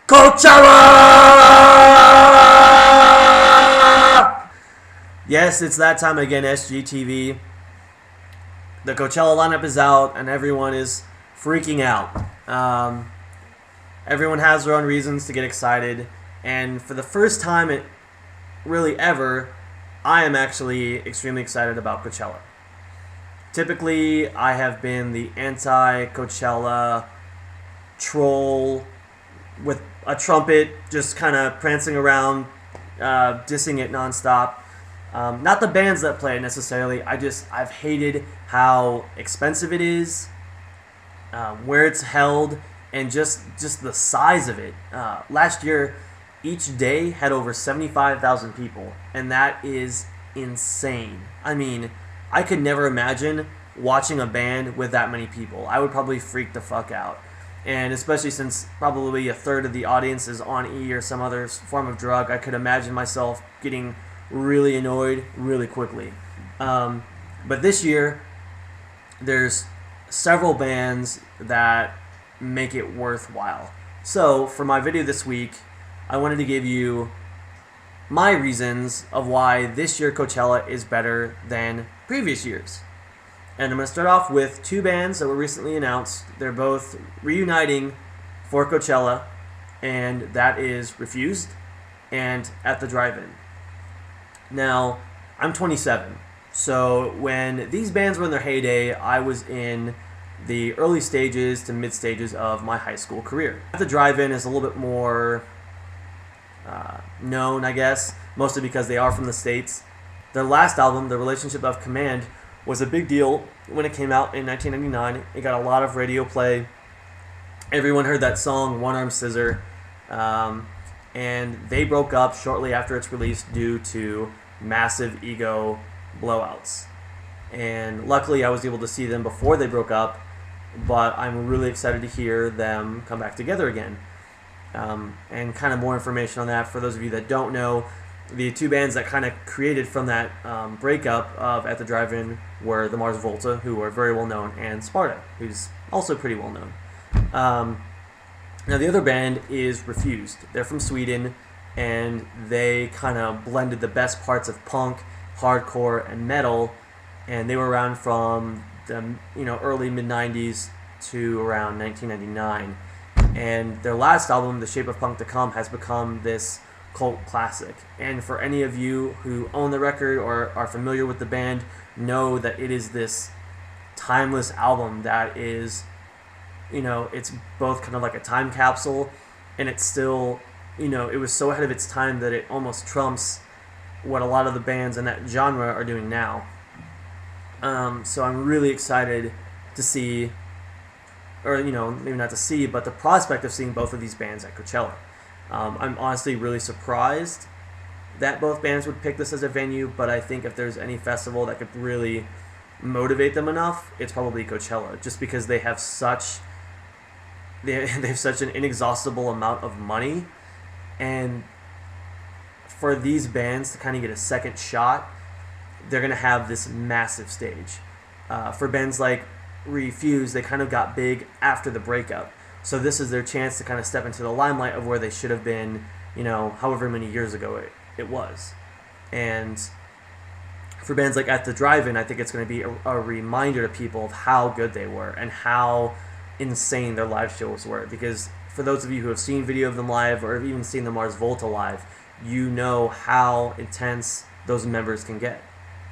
Coachella! Yes, it's that time again, SGTV. The Coachella lineup is out and everyone is freaking out. Everyone has their own reasons to get excited, and for the first time really ever, I am actually extremely excited about Coachella. Typically, I have been the anti-Coachella troll with a trumpet just kind of prancing around, dissing it nonstop. Not the bands that play it necessarily. I've hated how expensive it is, where it's held, and just the size of it. Last year, each day had over 75,000 people, and that is insane. I mean, I could never imagine watching a band with that many people. I would probably freak the fuck out. And especially since probably a third of the audience is on E or some other form of drug, I could imagine myself getting really annoyed really quickly. But this year, there's several bands that make it worthwhile. So for my video this week, I wanted to give you my reasons of why this year Coachella is better than previous years. And I'm going to start off with two bands that were recently announced. They're both reuniting for Coachella, and that is Refused and At the Drive-In. Now, I'm 27, so when these bands were in their heyday, I was in the early stages to mid stages of my high school career. At the Drive-In is a little bit more known, I guess, mostly because they are from the States. Their last album, The Relationship of Command, was a big deal when it came out in 1999. It got a lot of radio play. Everyone heard that song, One Arm Scissor, and they broke up shortly after its release due to massive ego blowouts. And luckily I was able to see them before they broke up, but I'm really excited to hear them come back together again. And kind of more information on that for those of you that don't know. The two bands that kind of created from that breakup of At the Drive-In were the Mars Volta, who are very well known, and Sparta, who's also pretty well known. Now the other band is Refused. They're from Sweden, and they kind of blended the best parts of punk, hardcore, and metal, and they were around from the early mid-90s to around 1999. And their last album, The Shape of Punk to Come, has become this cult classic. And for any of you who own the record or are familiar with the band, know that it is this timeless album that is, it's both kind of like a time capsule, and it's still, it was so ahead of its time that it almost trumps what a lot of the bands in that genre are doing now. So I'm really excited to see, or maybe not to see, but the prospect of seeing both of these bands at Coachella. I'm honestly really surprised that both bands would pick this as a venue, but I think if there's any festival that could really motivate them enough, it's probably Coachella, just because they have such an inexhaustible amount of money, and for these bands to kind of get a second shot, they're going to have this massive stage. For bands like Refused, they kind of got big after the breakup. So this is their chance to kind of step into the limelight of where they should have been, however many years ago it was. And for bands like At the Drive-In, I think it's going to be a reminder to people of how good they were and how insane their live shows were. Because for those of you who have seen video of them live or have even seen the Mars Volta live, you know how intense those members can get.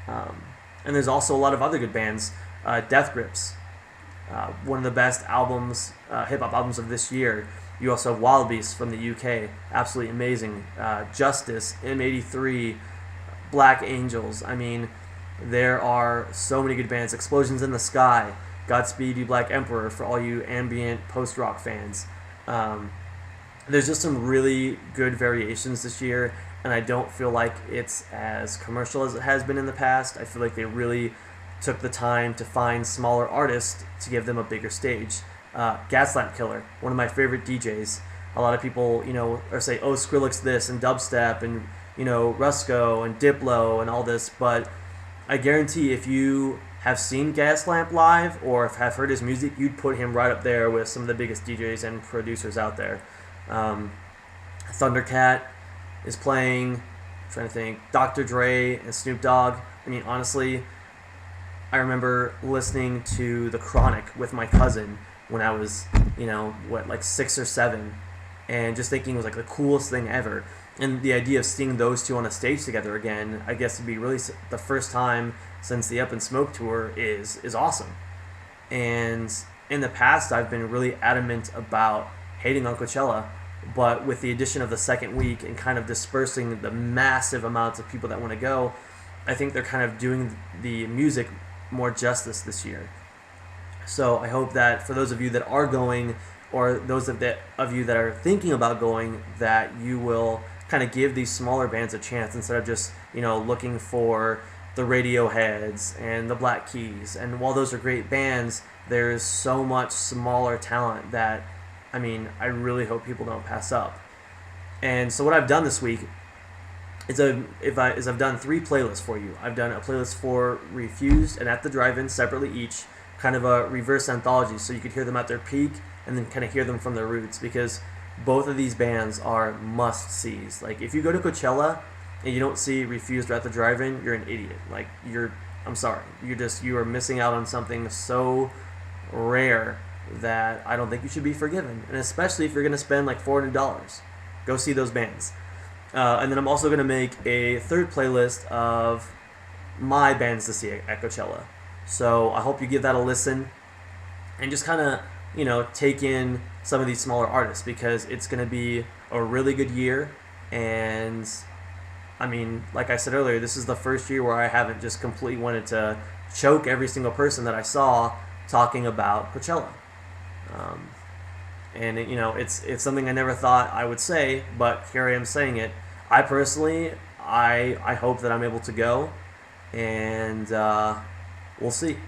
And there's also a lot of other good bands. Death Grips, one of the best albums, hip-hop albums of this year. You also have Wild Beasts from the UK, absolutely amazing. Justice, M83, Black Angels. I mean, there are so many good bands. Explosions in the Sky, Godspeed You Black Emperor for all you ambient post-rock fans. There's just some really good variations this year, and I don't feel like it's as commercial as it has been in the past. I feel like they really took the time to find smaller artists to give them a bigger stage. Gaslamp Killer, one of my favorite DJs. A lot of people, or say, oh, Skrillex this and dubstep and, Rusko and Diplo and all this, but I guarantee if you have seen Gaslamp live or have heard his music, you'd put him right up there with some of the biggest DJs and producers out there. Thundercat is playing. I'm trying to think. Dr. Dre and Snoop Dogg. I mean, honestly, I remember listening to The Chronic with my cousin when I was, like 6 or 7, and just thinking it was like the coolest thing ever. And the idea of seeing those two on a stage together again, I guess it'd be really the first time since the Up in Smoke tour is awesome. And in the past, I've been really adamant about hating on Coachella, but with the addition of the second week and kind of dispersing the massive amounts of people that want to go, I think they're kind of doing the music more justice this year. So I hope that for those of you that are going, or those of you that are thinking about going, that you will kind of give these smaller bands a chance instead of just looking for the Radioheads and the Black Keys. And while those are great bands, there's so much smaller talent that I really hope people don't pass up. And so what I've done this week is I've done 3 playlists for you. I've done a playlist for Refused and At the Drive-In separately each, kind of a reverse anthology, so you could hear them at their peak and then kind of hear them from their roots, because both of these bands are must-sees. Like, if you go to Coachella and you don't see Refused or At the Drive-In, you're an idiot. Like, I'm sorry. You are missing out on something so rare that I don't think you should be forgiven. And especially if you're going to spend like $400. Go see those bands. And then I'm also going to make a third playlist of my bands to see at Coachella. So I hope you give that a listen and just kind of, take in some of these smaller artists, because it's going to be a really good year. And like I said earlier, this is the first year where I haven't just completely wanted to choke every single person that I saw talking about Coachella. And it's something I never thought I would say, but here I am saying it. I personally, I hope that I'm able to go, and we'll see.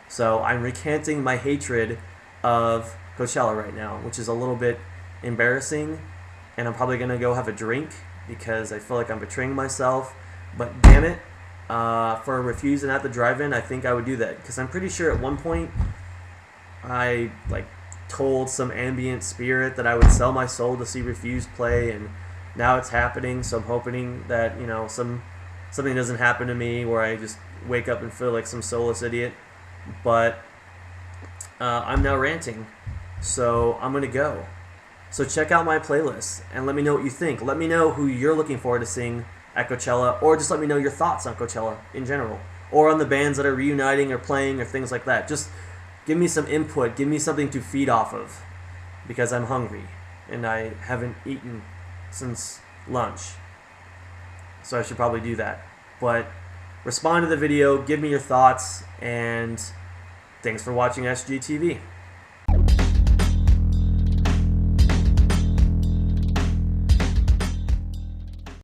So I'm recanting my hatred of Coachella right now, which is a little bit embarrassing, and I'm probably going to go have a drink because I feel like I'm betraying myself. But damn it, for Refused and At the Drive-In, I think I would do that, because I'm pretty sure at one point I told some ambient spirit that I would sell my soul to see Refused play, and now it's happening. So I'm hoping that something doesn't happen to me where I just wake up and feel like some soulless idiot. But I'm now ranting, so I'm gonna go. So check out my playlist and let me know what you think. Let me know who you're looking forward to seeing at Coachella, or just let me know your thoughts on Coachella in general, or on the bands that are reuniting or playing or things like that. Just give me some input. Give me something to feed off of, because I'm hungry and I haven't eaten since lunch. So I should probably do that. But respond to the video, give me your thoughts, and thanks for watching SGTV.